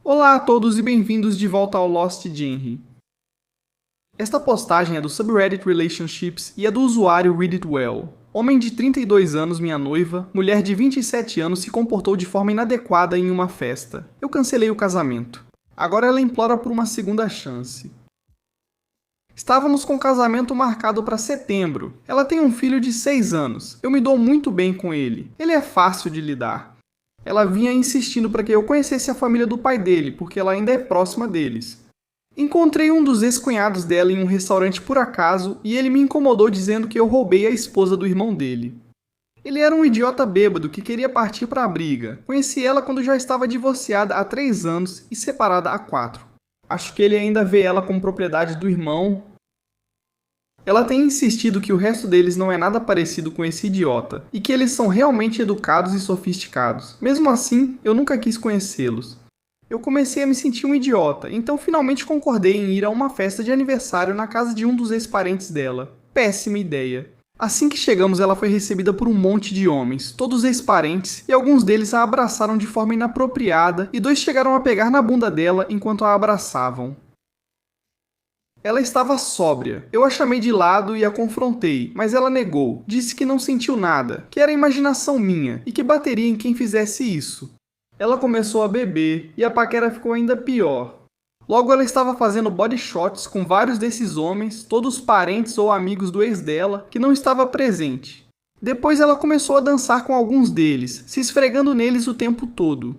Olá a todos e bem-vindos de volta ao Lost Jinri. Esta postagem é do subreddit Relationships e é do usuário Read It Well. Homem de 32 anos, minha noiva, mulher de 27 anos se comportou de forma inadequada em uma festa. Eu cancelei o casamento. Agora ela implora por uma segunda chance. Estávamos com o casamento marcado para setembro. Ela tem um filho de 6 anos. Eu me dou muito bem com ele. Ele é fácil de lidar. Ela vinha insistindo para que eu conhecesse a família do pai dele, porque ela ainda é próxima deles. Encontrei um dos ex-cunhados dela em um restaurante por acaso e ele me incomodou dizendo que eu roubei a esposa do irmão dele. Ele era um idiota bêbado que queria partir para a briga. Conheci ela quando já estava divorciada há 3 anos e separada há 4. Acho que ele ainda vê ela como propriedade do irmão. Ela tem insistido que o resto deles não é nada parecido com esse idiota, e que eles são realmente educados e sofisticados. Mesmo assim, eu nunca quis conhecê-los. Eu comecei a me sentir um idiota, então finalmente concordei em ir a uma festa de aniversário na casa de um dos ex-parentes dela. Péssima ideia. Assim que chegamos, ela foi recebida por um monte de homens, todos ex-parentes, e alguns deles a abraçaram de forma inapropriada, e 2 chegaram a pegar na bunda dela enquanto a abraçavam. Ela estava sóbria. Eu a chamei de lado e a confrontei, mas ela negou. Disse que não sentiu nada, que era imaginação minha e que bateria em quem fizesse isso. Ela começou a beber e a paquera ficou ainda pior. Logo ela estava fazendo body shots com vários desses homens, todos parentes ou amigos do ex dela, que não estava presente. Depois ela começou a dançar com alguns deles, se esfregando neles o tempo todo.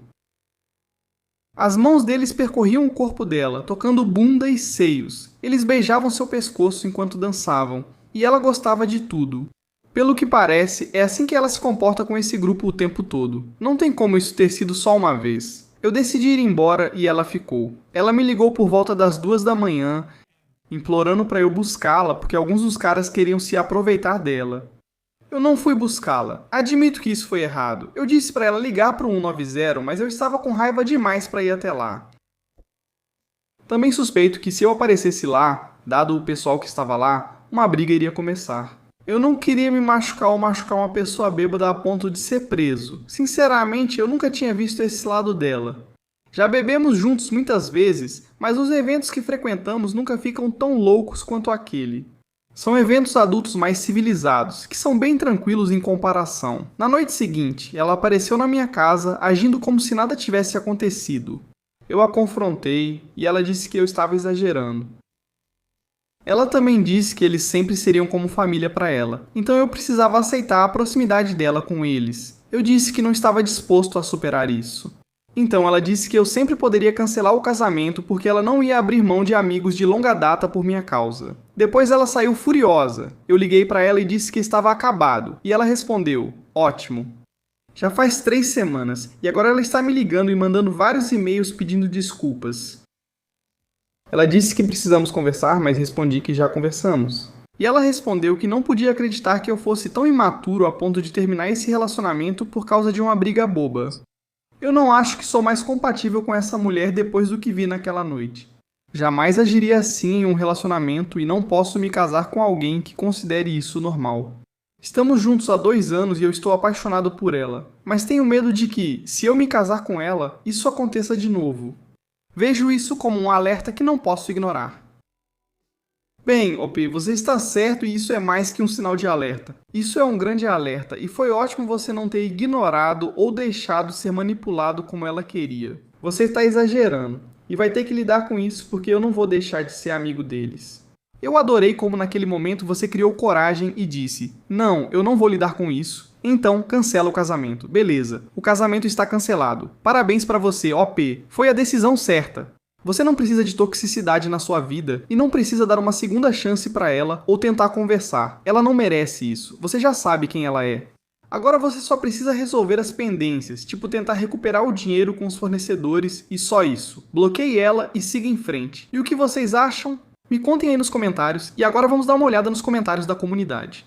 As mãos deles percorriam o corpo dela, tocando bunda e seios. Eles beijavam seu pescoço enquanto dançavam, e ela gostava de tudo. Pelo que parece, é assim que ela se comporta com esse grupo o tempo todo. Não tem como isso ter sido só uma vez. Eu decidi ir embora e ela ficou. Ela me ligou por volta das 2 da manhã, implorando para eu buscá-la porque alguns dos caras queriam se aproveitar dela. Eu não fui buscá-la. Admito que isso foi errado. Eu disse para ela ligar para o 190, mas eu estava com raiva demais para ir até lá. Também suspeito que se eu aparecesse lá, dado o pessoal que estava lá, uma briga iria começar. Eu não queria me machucar ou machucar uma pessoa bêbada a ponto de ser preso. Sinceramente, eu nunca tinha visto esse lado dela. Já bebemos juntos muitas vezes, mas os eventos que frequentamos nunca ficam tão loucos quanto aquele. São eventos adultos mais civilizados, que são bem tranquilos em comparação. Na noite seguinte, ela apareceu na minha casa, agindo como se nada tivesse acontecido. Eu a confrontei e ela disse que eu estava exagerando. Ela também disse que eles sempre seriam como família para ela, então eu precisava aceitar a proximidade dela com eles. Eu disse que não estava disposto a superar isso. Então ela disse que eu sempre poderia cancelar o casamento porque ela não ia abrir mão de amigos de longa data por minha causa. Depois ela saiu furiosa. Eu liguei para ela e disse que estava acabado, e ela respondeu: ótimo. Já faz 3 semanas, e agora ela está me ligando e mandando vários e-mails pedindo desculpas. Ela disse que precisamos conversar, mas respondi que já conversamos. E ela respondeu que não podia acreditar que eu fosse tão imaturo a ponto de terminar esse relacionamento por causa de uma briga boba. Eu não acho que sou mais compatível com essa mulher depois do que vi naquela noite. Jamais agiria assim em um relacionamento e não posso me casar com alguém que considere isso normal. Estamos juntos há 2 anos e eu estou apaixonado por ela, mas tenho medo de que, se eu me casar com ela, isso aconteça de novo. Vejo isso como um alerta que não posso ignorar. Bem, OP, você está certo e isso é mais que um sinal de alerta. Isso é um grande alerta e foi ótimo você não ter ignorado ou deixado ser manipulado como ela queria. Você está exagerando e vai ter que lidar com isso porque eu não vou deixar de ser amigo deles. Eu adorei como naquele momento você criou coragem e disse: não, eu não vou lidar com isso. Então, cancela o casamento. Beleza, o casamento está cancelado. Parabéns pra você, OP. Foi a decisão certa. Você não precisa de toxicidade na sua vida e não precisa dar uma segunda chance pra ela ou tentar conversar. Ela não merece isso. Você já sabe quem ela é. Agora você só precisa resolver as pendências, tipo tentar recuperar o dinheiro com os fornecedores e só isso. Bloqueie ela e siga em frente. E o que vocês acham? Me contem aí nos comentários e agora vamos dar uma olhada nos comentários da comunidade.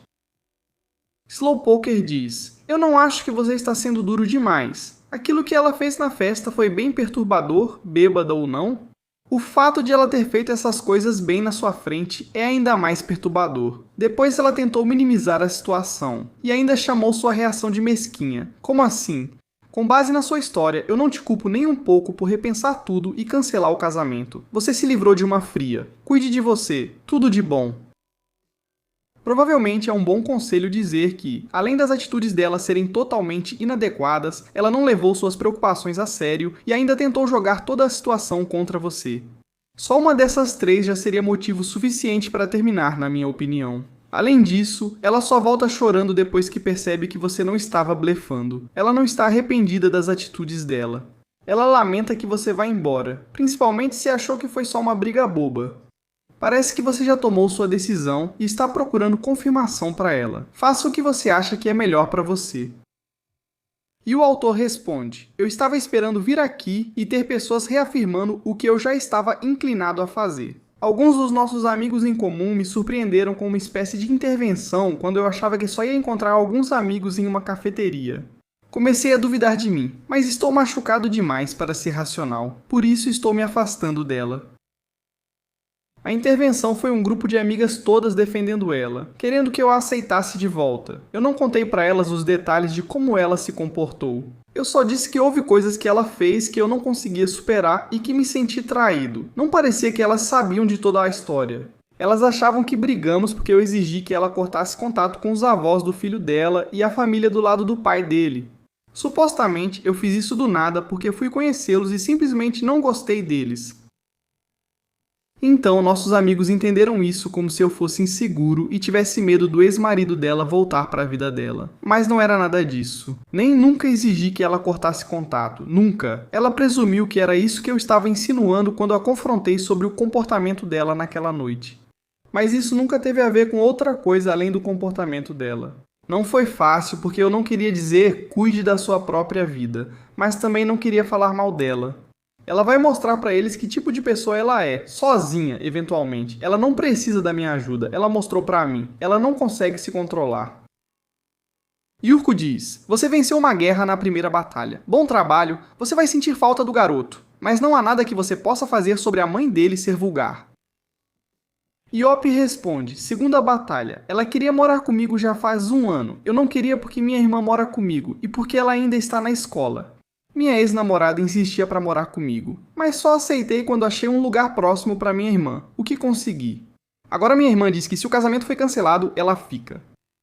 Slowpoker diz: eu não acho que você está sendo duro demais. Aquilo que ela fez na festa foi bem perturbador, bêbada ou não. O fato de ela ter feito essas coisas bem na sua frente é ainda mais perturbador. Depois ela tentou minimizar a situação, e ainda chamou sua reação de mesquinha. Como assim? Com base na sua história, eu não te culpo nem um pouco por repensar tudo e cancelar o casamento. Você se livrou de uma fria. Cuide de você. Tudo de bom. Provavelmente é um bom conselho dizer que, além das atitudes dela serem totalmente inadequadas, ela não levou suas preocupações a sério e ainda tentou jogar toda a situação contra você. Só uma dessas três já seria motivo suficiente para terminar, na minha opinião. Além disso, ela só volta chorando depois que percebe que você não estava blefando. Ela não está arrependida das atitudes dela. Ela lamenta que você vá embora, principalmente se achou que foi só uma briga boba. Parece que você já tomou sua decisão e está procurando confirmação para ela. Faça o que você acha que é melhor para você. E o autor responde: eu estava esperando vir aqui e ter pessoas reafirmando o que eu já estava inclinado a fazer. Alguns dos nossos amigos em comum me surpreenderam com uma espécie de intervenção quando eu achava que só ia encontrar alguns amigos em uma cafeteria. Comecei a duvidar de mim, mas estou machucado demais para ser racional, por isso estou me afastando dela. A intervenção foi um grupo de amigas todas defendendo ela, querendo que eu a aceitasse de volta. Eu não contei para elas os detalhes de como ela se comportou. Eu só disse que houve coisas que ela fez que eu não conseguia superar e que me senti traído. Não parecia que elas sabiam de toda a história. Elas achavam que brigamos porque eu exigi que ela cortasse contato com os avós do filho dela e a família do lado do pai dele. Supostamente, eu fiz isso do nada porque fui conhecê-los e simplesmente não gostei deles. Então, nossos amigos entenderam isso como se eu fosse inseguro e tivesse medo do ex-marido dela voltar para a vida dela. Mas não era nada disso. Nem nunca exigi que ela cortasse contato. Nunca. Ela presumiu que era isso que eu estava insinuando quando a confrontei sobre o comportamento dela naquela noite. Mas isso nunca teve a ver com outra coisa além do comportamento dela. Não foi fácil porque eu não queria dizer cuide da sua própria vida, mas também não queria falar mal dela. Ela vai mostrar pra eles que tipo de pessoa ela é, sozinha, eventualmente. Ela não precisa da minha ajuda, ela mostrou pra mim. Ela não consegue se controlar. Yurko diz: você venceu uma guerra na primeira batalha. Bom trabalho, você vai sentir falta do garoto. Mas não há nada que você possa fazer sobre a mãe dele ser vulgar. Iop responde: segunda batalha. Ela queria morar comigo já faz 1 ano. Eu não queria porque minha irmã mora comigo e porque ela ainda está na escola. Minha ex-namorada insistia para morar comigo, mas só aceitei quando achei um lugar próximo para minha irmã, o que consegui. Agora minha irmã diz que se o casamento foi cancelado, ela fica.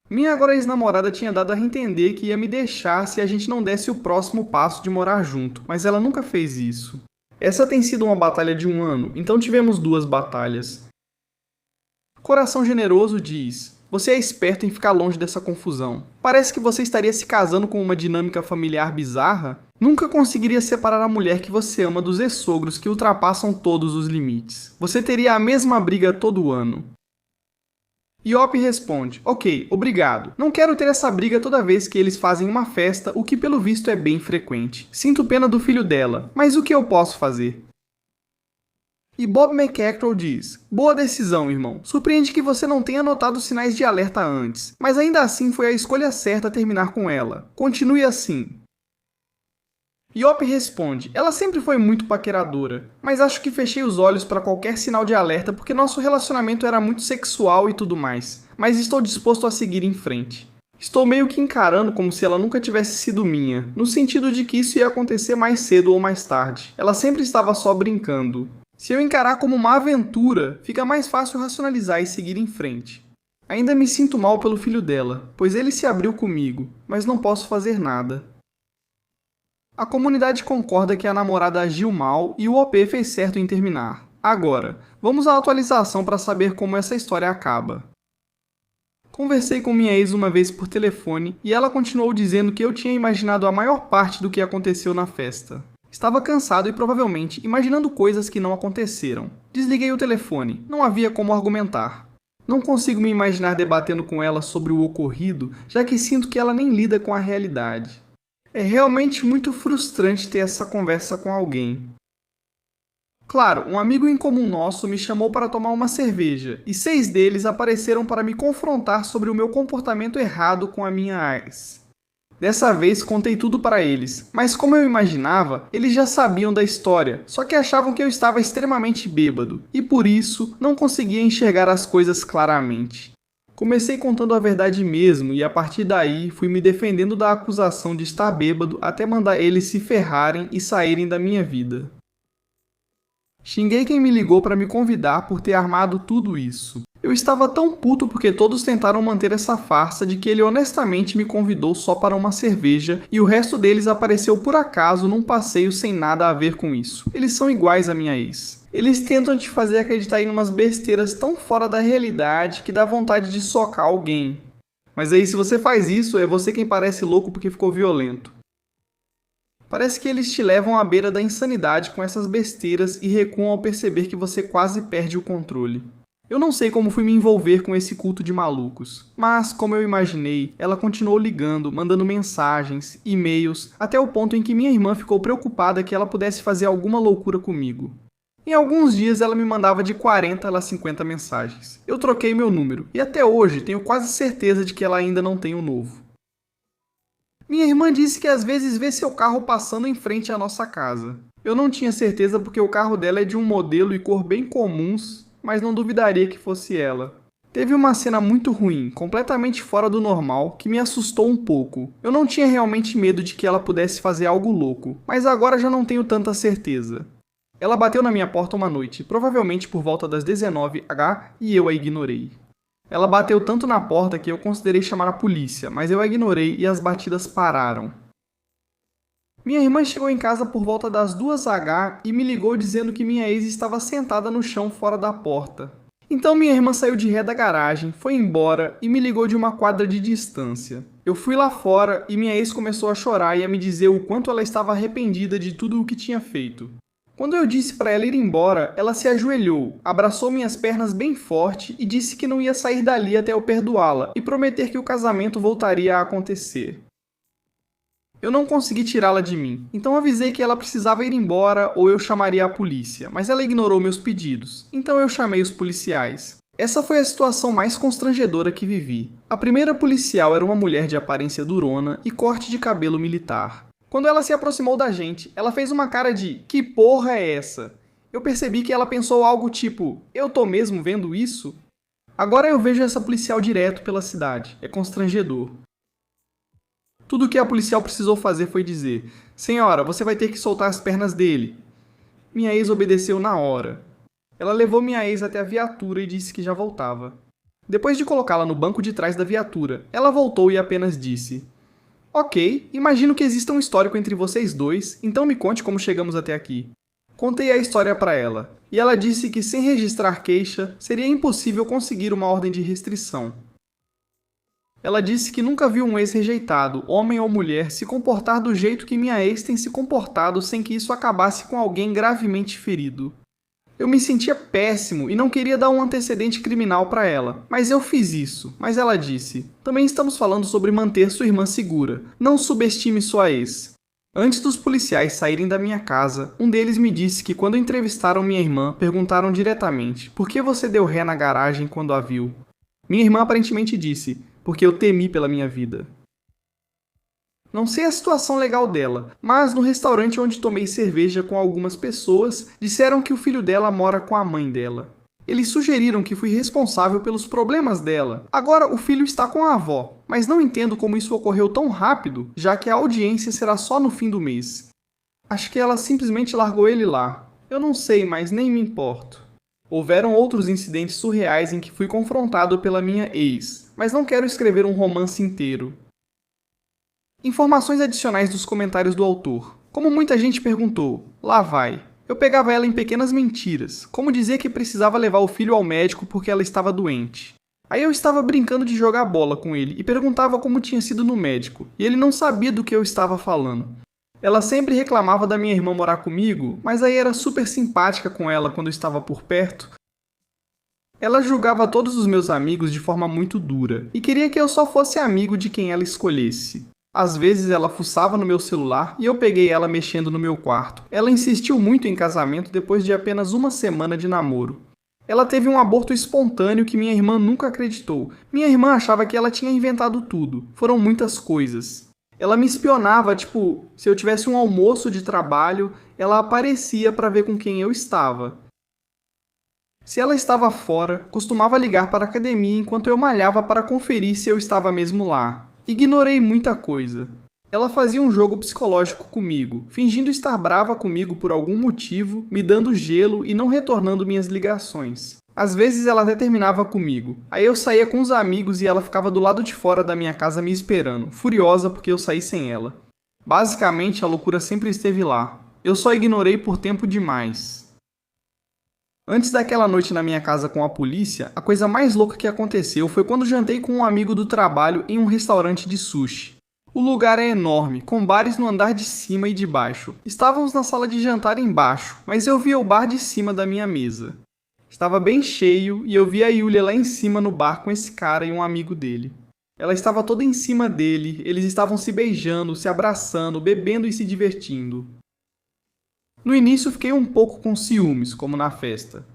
Minha agora ex-namorada tinha dado a entender que ia me deixar se a gente não desse o próximo passo de morar junto, mas ela nunca fez isso. Essa tem sido uma batalha de 1 ano, então tivemos 2 batalhas. Coração Generoso diz: você é esperto em ficar longe dessa confusão. Parece que você estaria se casando com uma dinâmica familiar bizarra. Nunca conseguiria separar a mulher que você ama dos ex-sogros que ultrapassam todos os limites. Você teria a mesma briga todo ano. Iop responde: ok, obrigado. Não quero ter essa briga toda vez que eles fazem uma festa, o que pelo visto é bem frequente. Sinto pena do filho dela, mas o que eu posso fazer? E Bob McEachron diz: boa decisão, irmão. Surpreende que você não tenha notado sinais de alerta antes, mas ainda assim foi a escolha certa terminar com ela. Continue assim. Iop responde: ela sempre foi muito paqueradora, mas acho que fechei os olhos para qualquer sinal de alerta porque nosso relacionamento era muito sexual e tudo mais, mas estou disposto a seguir em frente. Estou meio que encarando como se ela nunca tivesse sido minha, no sentido de que isso ia acontecer mais cedo ou mais tarde. Ela sempre estava só brincando. Se eu encarar como uma aventura, fica mais fácil racionalizar e seguir em frente. Ainda me sinto mal pelo filho dela, pois ele se abriu comigo, mas não posso fazer nada. A comunidade concorda que a namorada agiu mal e o OP fez certo em terminar. Agora, vamos à atualização para saber como essa história acaba. Conversei com minha ex uma vez por telefone e ela continuou dizendo que eu tinha imaginado a maior parte do que aconteceu na festa. Estava cansado e provavelmente imaginando coisas que não aconteceram. Desliguei o telefone, não havia como argumentar. Não consigo me imaginar debatendo com ela sobre o ocorrido, já que sinto que ela nem lida com a realidade. É realmente muito frustrante ter essa conversa com alguém. Claro, um amigo em comum nosso me chamou para tomar uma cerveja, e 6 deles apareceram para me confrontar sobre o meu comportamento errado com a minha ex. Dessa vez contei tudo para eles, mas como eu imaginava, eles já sabiam da história, só que achavam que eu estava extremamente bêbado, e por isso não conseguia enxergar as coisas claramente. Comecei contando a verdade mesmo e a partir daí fui me defendendo da acusação de estar bêbado até mandar eles se ferrarem e saírem da minha vida. Xinguei quem me ligou para me convidar por ter armado tudo isso. Eu estava tão puto porque todos tentaram manter essa farsa de que ele honestamente me convidou só para uma cerveja e o resto deles apareceu por acaso num passeio sem nada a ver com isso. Eles são iguais à minha ex. Eles tentam te fazer acreditar em umas besteiras tão fora da realidade que dá vontade de socar alguém. Mas aí se você faz isso, é você quem parece louco porque ficou violento. Parece que eles te levam à beira da insanidade com essas besteiras e recuam ao perceber que você quase perde o controle. Eu não sei como fui me envolver com esse culto de malucos, mas, como eu imaginei, ela continuou ligando, mandando mensagens, e-mails, até o ponto em que minha irmã ficou preocupada que ela pudesse fazer alguma loucura comigo. Em alguns dias ela me mandava de 40 a 50 mensagens. Eu troquei meu número, e até hoje tenho quase certeza de que ela ainda não tem um novo. Minha irmã disse que às vezes vê seu carro passando em frente à nossa casa. Eu não tinha certeza porque o carro dela é de um modelo e cor bem comuns, mas não duvidaria que fosse ela. Teve uma cena muito ruim, completamente fora do normal, que me assustou um pouco. Eu não tinha realmente medo de que ela pudesse fazer algo louco, mas agora já não tenho tanta certeza. Ela bateu na minha porta uma noite, provavelmente por volta das 19h, e eu a ignorei. Ela bateu tanto na porta que eu considerei chamar a polícia, mas eu a ignorei e as batidas pararam. Minha irmã chegou em casa por volta das 2h e me ligou dizendo que minha ex estava sentada no chão fora da porta. Então minha irmã saiu de ré da garagem, foi embora e me ligou de uma quadra de distância. Eu fui lá fora e minha ex começou a chorar e a me dizer o quanto ela estava arrependida de tudo o que tinha feito. Quando eu disse para ela ir embora, ela se ajoelhou, abraçou minhas pernas bem forte e disse que não ia sair dali até eu perdoá-la e prometer que o casamento voltaria a acontecer. Eu não consegui tirá-la de mim, então avisei que ela precisava ir embora ou eu chamaria a polícia, mas ela ignorou meus pedidos, então eu chamei os policiais. Essa foi a situação mais constrangedora que vivi. A primeira policial era uma mulher de aparência durona e corte de cabelo militar. Quando ela se aproximou da gente, ela fez uma cara de "que porra é essa?". Eu percebi que ela pensou algo tipo "eu tô mesmo vendo isso?". Agora eu vejo essa policial direto pela cidade, é constrangedor. Tudo o que a policial precisou fazer foi dizer "senhora, você vai ter que soltar as pernas dele". Minha ex obedeceu na hora. Ela levou minha ex até a viatura e disse que já voltava. Depois de colocá-la no banco de trás da viatura, ela voltou e apenas disse "ok, imagino que exista um histórico entre vocês dois, então me conte como chegamos até aqui". Contei a história para ela, e ela disse que sem registrar queixa, seria impossível conseguir uma ordem de restrição. Ela disse que nunca viu um ex rejeitado, homem ou mulher, se comportar do jeito que minha ex tem se comportado sem que isso acabasse com alguém gravemente ferido. Eu me sentia péssimo e não queria dar um antecedente criminal para ela, mas eu fiz isso. Mas ela disse, também estamos falando sobre manter sua irmã segura, não subestime sua ex. Antes dos policiais saírem da minha casa, um deles me disse que quando entrevistaram minha irmã, perguntaram diretamente, por que você deu ré na garagem quando a viu? Minha irmã aparentemente disse, porque eu temi pela minha vida. Não sei a situação legal dela, mas no restaurante onde tomei cerveja com algumas pessoas, disseram que o filho dela mora com a mãe dela. Eles sugeriram que fui responsável pelos problemas dela. Agora o filho está com a avó, mas não entendo como isso ocorreu tão rápido, já que a audiência será só no fim do mês. Acho que ela simplesmente largou ele lá. Eu não sei, mas nem me importo. Houveram outros incidentes surreais em que fui confrontado pela minha ex, mas não quero escrever um romance inteiro. Informações adicionais dos comentários do autor. Como muita gente perguntou, lá vai. Eu pegava ela em pequenas mentiras, como dizer que precisava levar o filho ao médico porque ela estava doente. Aí eu estava brincando de jogar bola com ele e perguntava como tinha sido no médico, e ele não sabia do que eu estava falando. Ela sempre reclamava da minha irmã morar comigo, mas aí era super simpática com ela quando eu estava por perto. Ela julgava todos os meus amigos de forma muito dura, e queria que eu só fosse amigo de quem ela escolhesse. Às vezes ela fuçava no meu celular e eu peguei ela mexendo no meu quarto. Ela insistiu muito em casamento depois de apenas uma semana de namoro. Ela teve um aborto espontâneo que minha irmã nunca acreditou. Minha irmã achava que ela tinha inventado tudo. Foram muitas coisas. Ela me espionava, tipo, se eu tivesse um almoço de trabalho, ela aparecia para ver com quem eu estava. Se ela estava fora, costumava ligar para a academia enquanto eu malhava para conferir se eu estava mesmo lá. Ignorei muita coisa. Ela fazia um jogo psicológico comigo, fingindo estar brava comigo por algum motivo, me dando gelo e não retornando minhas ligações. Às vezes ela até terminava comigo. Aí eu saía com os amigos e ela ficava do lado de fora da minha casa me esperando, furiosa porque eu saí sem ela. Basicamente, a loucura sempre esteve lá. Eu só ignorei por tempo demais. Antes daquela noite na minha casa com a polícia, a coisa mais louca que aconteceu foi quando jantei com um amigo do trabalho em um restaurante de sushi. O lugar é enorme, com bares no andar de cima e de baixo. Estávamos na sala de jantar embaixo, mas eu via o bar de cima da minha mesa. Estava bem cheio e eu via a Yulia lá em cima no bar com esse cara e um amigo dele. Ela estava toda em cima dele, eles estavam se beijando, se abraçando, bebendo e se divertindo. No início fiquei um pouco com ciúmes, como na festa.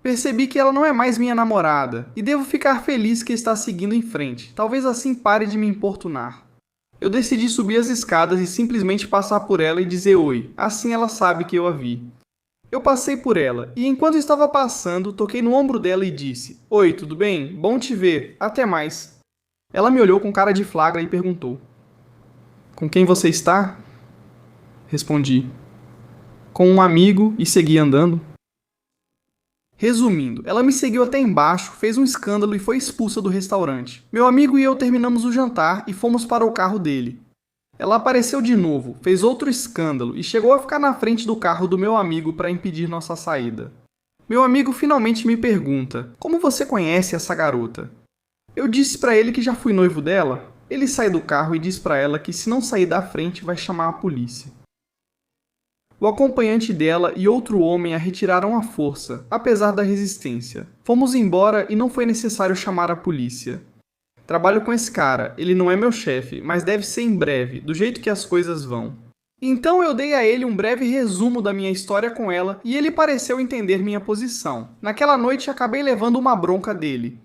Percebi que ela não é mais minha namorada e devo ficar feliz que está seguindo em frente, talvez assim pare de me importunar. Eu decidi subir as escadas e simplesmente passar por ela e dizer oi, assim ela sabe que eu a vi. Eu passei por ela e enquanto estava passando, toquei no ombro dela e disse: "Oi, tudo bem? Bom te ver. Até mais." Ela me olhou com cara de flagra e perguntou: "Com quem você está?" Respondi: "Com um amigo", e segui andando. Resumindo, ela me seguiu até embaixo, fez um escândalo e foi expulsa do restaurante. Meu amigo e eu terminamos o jantar e fomos para o carro dele. Ela apareceu de novo, fez outro escândalo e chegou a ficar na frente do carro do meu amigo para impedir nossa saída. Meu amigo finalmente me pergunta: "Como você conhece essa garota?" Eu disse para ele que já fui noivo dela. Ele sai do carro e diz para ela que se não sair da frente vai chamar a polícia. O acompanhante dela e outro homem a retiraram à força, apesar da resistência. Fomos embora e não foi necessário chamar a polícia. Trabalho com esse cara, ele não é meu chefe, mas deve ser em breve, do jeito que as coisas vão. Então eu dei a ele um breve resumo da minha história com ela e ele pareceu entender minha posição. Naquela noite acabei levando uma bronca dele.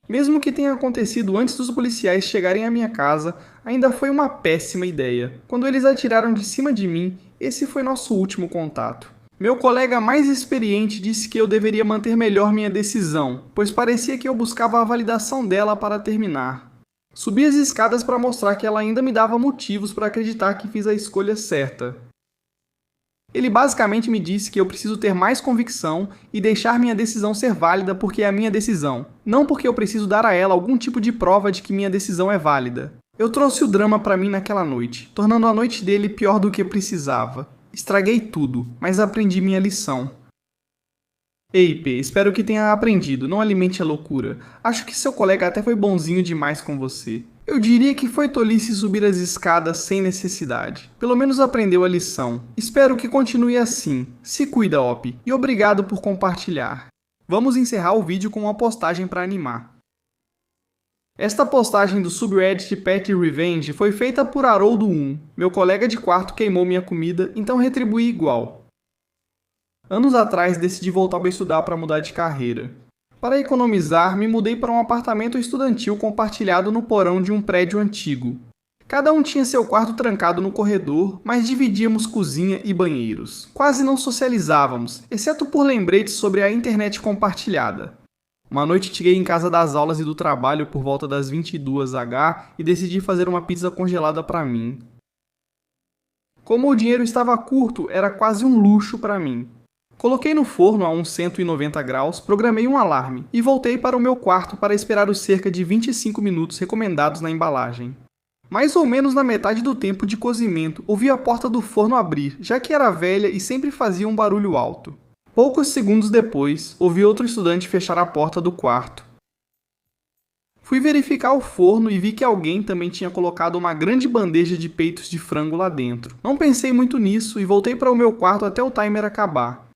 Mesmo que tenha acontecido antes dos policiais chegarem à minha casa, ainda foi uma péssima ideia. Quando eles atiraram de cima de mim, esse foi nosso último contato. Meu colega mais experiente disse que eu deveria manter melhor minha decisão, pois parecia que eu buscava a validação dela para terminar. Subi as escadas para mostrar que ela ainda me dava motivos para acreditar que fiz a escolha certa. Ele basicamente me disse que eu preciso ter mais convicção e deixar minha decisão ser válida porque é a minha decisão, não porque eu preciso dar a ela algum tipo de prova de que minha decisão é válida. Eu trouxe o drama para mim naquela noite, tornando a noite dele pior do que precisava. Estraguei tudo, mas aprendi minha lição. Ei, P, espero que tenha aprendido, não alimente a loucura. Acho que seu colega até foi bonzinho demais com você. Eu diria que foi tolice subir as escadas sem necessidade. Pelo menos aprendeu a lição. Espero que continue assim. Se cuida, Op, e obrigado por compartilhar. Vamos encerrar o vídeo com uma postagem para animar. Esta postagem do subreddit Petty Revenge foi feita por Haroldo1. Meu colega de quarto queimou minha comida, então retribuí igual. Anos atrás decidi voltar a estudar para mudar de carreira. Para economizar, me mudei para um apartamento estudantil compartilhado no porão de um prédio antigo. Cada um tinha seu quarto trancado no corredor, mas dividíamos cozinha e banheiros. Quase não socializávamos, exceto por lembretes sobre a internet compartilhada. Uma noite cheguei em casa das aulas e do trabalho por volta das 22h e decidi fazer uma pizza congelada para mim. Como o dinheiro estava curto, era quase um luxo para mim. Coloquei no forno a uns 190 graus, programei um alarme e voltei para o meu quarto para esperar os cerca de 25 minutos recomendados na embalagem. Mais ou menos na metade do tempo de cozimento, ouvi a porta do forno abrir, já que era velha e sempre fazia um barulho alto. Poucos segundos depois, ouvi outro estudante fechar a porta do quarto. Fui verificar o forno e vi que alguém também tinha colocado uma grande bandeja de peitos de frango lá dentro. Não pensei muito nisso e voltei para o meu quarto até o timer acabar.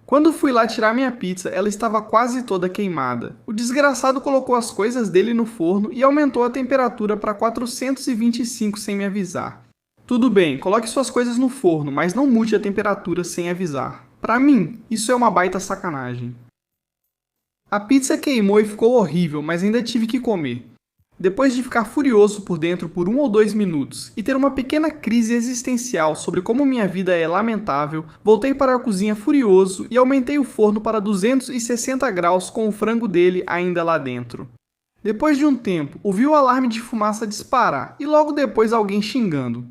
Quando fui lá tirar minha pizza, ela estava quase toda queimada. O desgraçado colocou as coisas dele no forno e aumentou a temperatura para 425 sem me avisar. Tudo bem, coloque suas coisas no forno, mas não mude a temperatura sem avisar. Pra mim, isso é uma baita sacanagem. A pizza queimou e ficou horrível, mas ainda tive que comer. Depois de ficar furioso por dentro por 1 ou 2 minutos e ter uma pequena crise existencial sobre como minha vida é lamentável, voltei para a cozinha furioso e aumentei o forno para 260 graus com o frango dele ainda lá dentro. Depois de um tempo, ouvi o alarme de fumaça disparar e logo depois alguém xingando.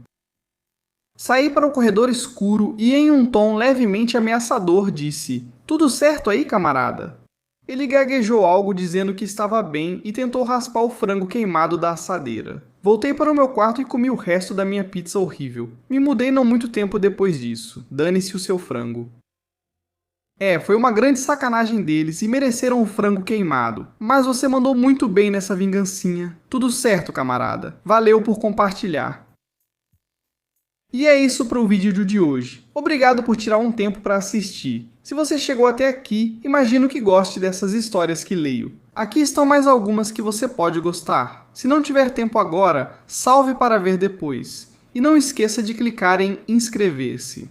Saí para o corredor escuro e, em um tom levemente ameaçador, disse: "Tudo certo aí, camarada?" Ele gaguejou algo dizendo que estava bem e tentou raspar o frango queimado da assadeira. Voltei para o meu quarto e comi o resto da minha pizza horrível. Me mudei não muito tempo depois disso. Dane-se o seu frango. Foi uma grande sacanagem deles e mereceram o frango queimado. Mas você mandou muito bem nessa vingancinha. Tudo certo, camarada. Valeu por compartilhar. E é isso para o vídeo de hoje. Obrigado por tirar um tempo para assistir. Se você chegou até aqui, imagino que goste dessas histórias que leio. Aqui estão mais algumas que você pode gostar. Se não tiver tempo agora, salve para ver depois. E não esqueça de clicar em inscrever-se.